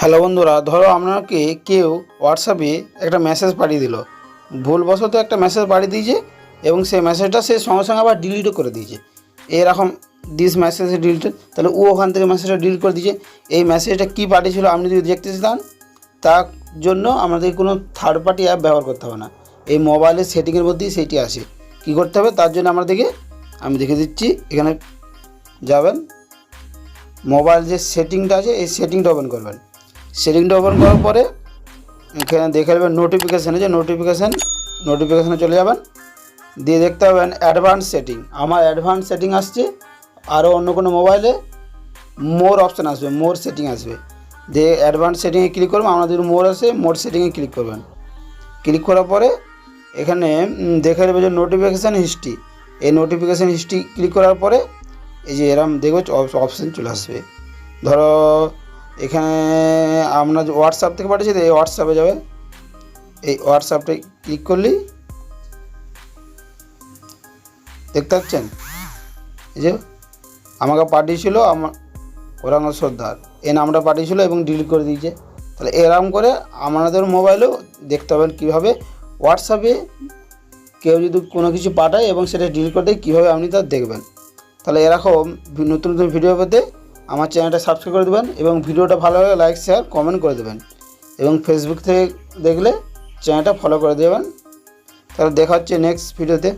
Hello বন্ধুরা, ধরো আপনাকে কেউ হোয়াটসঅ্যাপে একটা মেসেজ পাঠিয়ে দিল, ভুলবশত একটা মেসেজ পাঠিয়ে দিয়েছে এবং সেই মেসেজটা সে সঙ্গে সঙ্গে আবার ডিলিটও করে দিয়েছে। এরকম দিস মেসেজ ডিলিটেড, তাহলে ও ওখান থেকে মেসেজটা ডিলিট করে দিয়েছে। এই মেসেজটা কী পাঠিয়েছিল আপনি যদি দেখতে চান, তার জন্য আমাদের কোনো থার্ড পার্টি অ্যাপ ব্যবহার করতে হবে না, এই মোবাইলের সেটিংয়ের মধ্যেই সেইটি আসে। কী করতে হবে তার জন্য আমাদেরকে আমি দেখে দিচ্ছি। এখানে যাবেন, মোবাইল যে সেটিংটা আছে এই সেটিংটা ওপেন করবেন। সেটিংটা ওপেন করার পরে এখানে দেখে নেবেন নোটিফিকেশানে, যে নোটিফিকেশানে চলে যাবেন, দিয়ে দেখতে পাবেন অ্যাডভান্স সেটিং। আমার অ্যাডভান্স সেটিং আসছে, আরও অন্য কোনো মোবাইলে মোর অপশান আসবে, মোর সেটিং আসবে। দিয়ে অ্যাডভান্স সেটিংয়ে ক্লিক করবেন, আমাদের মোর আসে, মোর সেটিংয়ে ক্লিক করবেন। ক্লিক করার পরে এখানে দেখে নেবে যে নোটিফিকেশান হিস্ট্রি, এই নোটিফিকেশান হিস্ট্রি ক্লিক করার পরে এই যে এরম দেখবে অপশান চলে আসবে। ধরো এখানে আমরা যে হোয়াটসঅ্যাপ থেকে পাঠিয়েছি, এই হোয়াটসঅ্যাপে যাবে, এই হোয়াটসঅ্যাপটা ক্লিক করলেই দেখতে পাচ্ছেন এই যে আমাকে পাঠিয়েছিল আমার ওরাঙ্গ সর্দার, এই নামটা পাঠিয়েছিল এবং ডিলিট করে দিয়েছে। তাহলে এরকম করে আমাদের মোবাইলেও দেখতে পাবেন কীভাবে হোয়াটসঅ্যাপে কেউ যদি কোনো কিছু পাঠায় এবং সেটা ডিলিট করে দেয়, কীভাবে আপনি তা দেখবেন। তাহলে এরকম নতুন নতুন ভিডিও পেতে আমার চ্যানেলটা সাবস্ক্রাইব করে দেবেন এবং ভিডিওটা ভালো লাগে লাইক শেয়ার কমেন্ট করে দেবেন এবং ফেসবুক থেকে দেখলে চ্যানেলটা ফলো করে দেবেন। তাহলে দেখা হচ্ছে নেক্সট ভিডিওতে।